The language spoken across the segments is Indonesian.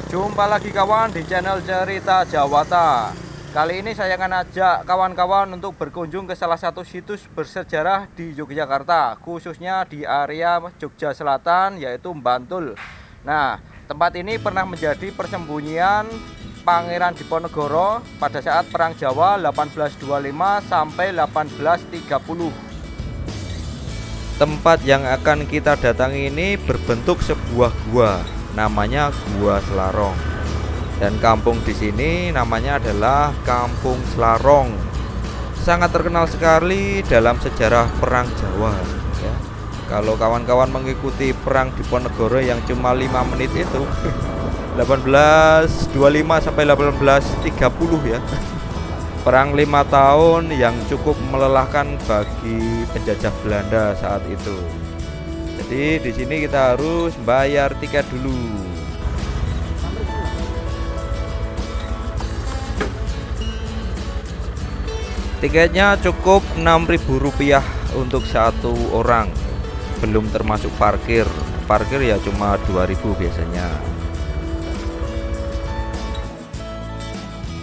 Jumpa lagi kawan di channel Cerita Jawata. Kali ini saya akan ajak kawan-kawan untuk berkunjung ke salah satu situs bersejarah di Yogyakarta, khususnya di area Jogja Selatan, yaitu Bantul. Nah, tempat ini pernah menjadi persembunyian Pangeran Diponegoro pada saat Perang Jawa 1825 sampai 1830. Tempat yang akan kita datangi ini berbentuk sebuah gua, namanya Gua Selarong. Dan kampung di sini namanya adalah Kampung Selarong. Sangat terkenal sekali dalam sejarah Perang Jawa ya. Kalau kawan-kawan mengikuti Perang Diponegoro yang cuma 5 menit itu 1825 sampai 1830 ya. Perang 5 tahun yang cukup melelahkan bagi penjajah Belanda saat itu. Jadi di sini kita harus bayar tiket dulu. Tiketnya cukup Rp6.000 untuk satu orang, belum termasuk parkir. Parkir ya cuma 2.000 biasanya.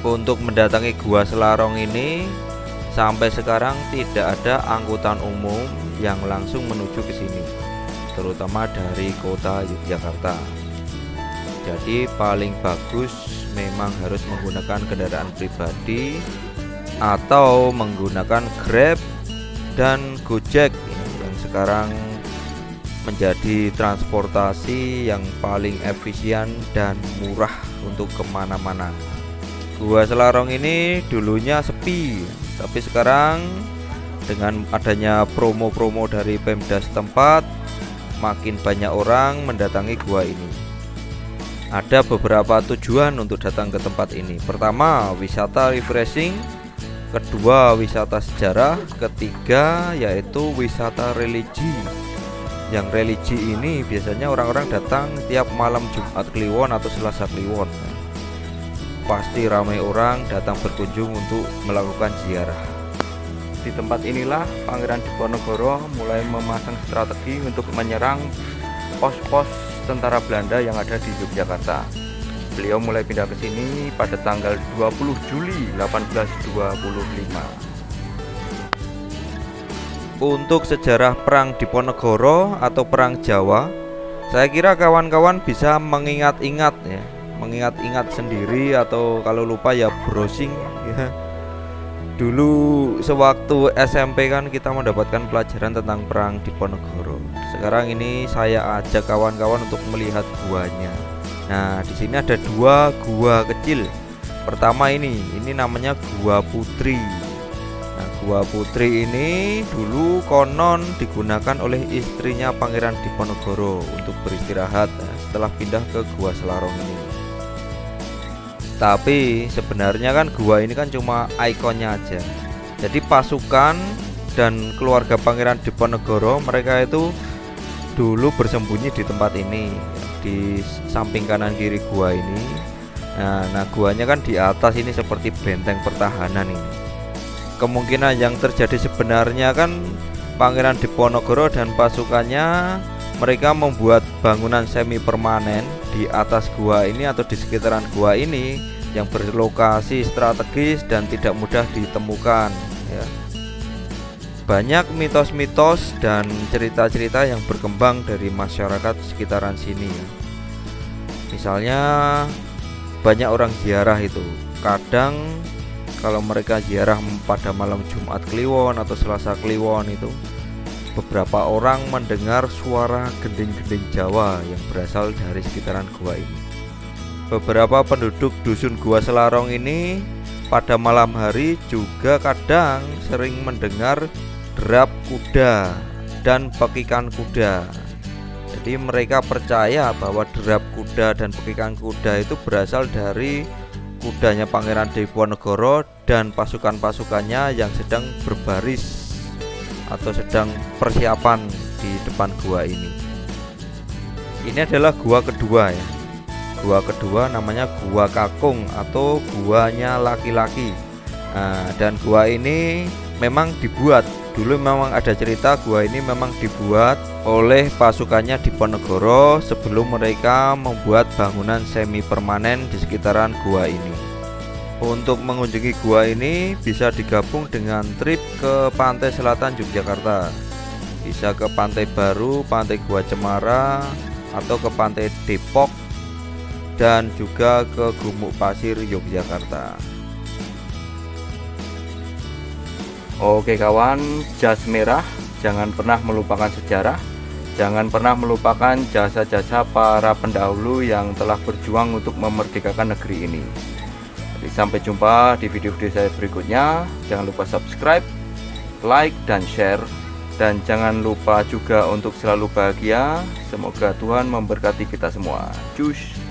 Untuk mendatangi Gua Selarong ini sampai sekarang tidak ada angkutan umum yang langsung menuju ke sini, terutama dari kota Yogyakarta. Jadi paling bagus memang harus menggunakan kendaraan pribadi atau menggunakan Grab dan Gojek yang sekarang menjadi transportasi yang paling efisien dan murah untuk kemana-mana. Gua Selarong ini dulunya sepi, tapi sekarang dengan adanya promo-promo dari Pemda setempat, makin banyak orang mendatangi gua ini. Ada beberapa tujuan untuk datang ke tempat ini. Pertama, wisata refreshing. Kedua, wisata sejarah. Ketiga, yaitu wisata religi. Yang religi ini biasanya orang-orang datang tiap malam Jumat Kliwon atau Selasa Kliwon. Pasti ramai orang datang berkunjung untuk melakukan ziarah. Di tempat inilah Pangeran Diponegoro mulai memasang strategi untuk menyerang pos-pos tentara Belanda yang ada di Yogyakarta. Beliau mulai pindah ke sini pada tanggal 20 Juli 1825. Untuk sejarah Perang Diponegoro atau Perang Jawa, saya kira kawan-kawan bisa mengingat-ingat ya, mengingat-ingat sendiri, atau kalau lupa ya browsing ya. Dulu sewaktu SMP kan kita mendapatkan pelajaran tentang Perang Diponegoro. Sekarang ini saya ajak kawan-kawan untuk melihat guanya. Nah, di sini ada dua gua kecil. Pertama ini namanya Gua Putri. Nah, Gua Putri ini dulu konon digunakan oleh istrinya Pangeran Diponegoro untuk beristirahat setelah pindah ke Gua Selarong ini. Tapi sebenarnya kan gua ini kan cuma ikonnya aja. Jadi pasukan dan keluarga Pangeran Diponegoro mereka itu dulu bersembunyi di tempat ini, di samping kanan kiri gua ini. Nah, guanya kan di atas ini seperti benteng pertahanan ini. Kemungkinan yang terjadi sebenarnya kan Pangeran Diponegoro dan pasukannya mereka membuat bangunan semi permanen di atas gua ini atau di sekitaran gua ini yang berlokasi strategis dan tidak mudah ditemukan ya. Banyak mitos-mitos dan cerita-cerita yang berkembang dari masyarakat sekitaran sini. Misalnya banyak orang ziarah itu. Kadang kalau mereka ziarah pada malam Jumat Kliwon atau Selasa Kliwon itu, beberapa orang mendengar suara gending-gending Jawa yang berasal dari sekitaran gua ini. Beberapa penduduk dusun Gua Selarong ini pada malam hari juga kadang sering mendengar derap kuda dan pekikan kuda. Jadi mereka percaya bahwa derap kuda dan pekikan kuda itu berasal dari kudanya Pangeran Diponegoro dan pasukan-pasukannya yang sedang berbaris atau sedang persiapan di depan gua ini. Ini adalah gua kedua ya. Gua kedua namanya Gua Kakung atau guanya laki-laki. Nah, dan gua ini memang dibuat dulu, memang ada cerita gua ini memang dibuat oleh pasukannya Diponegoro sebelum mereka membuat bangunan semi permanen di sekitaran gua ini. Untuk mengunjungi gua ini bisa digabung dengan trip ke pantai selatan Yogyakarta. Bisa ke Pantai Baru, Pantai Gua Cemara, atau ke Pantai Depok, dan juga ke Gumuk Pasir Yogyakarta. Oke kawan, jas merah, jangan pernah melupakan sejarah. Jangan pernah melupakan jasa-jasa para pendahulu yang telah berjuang untuk memerdekakan negeri ini. Jadi, sampai jumpa di video-video saya berikutnya. Jangan lupa subscribe, like, dan share. Dan jangan lupa juga untuk selalu bahagia. Semoga Tuhan memberkati kita semua. Cus.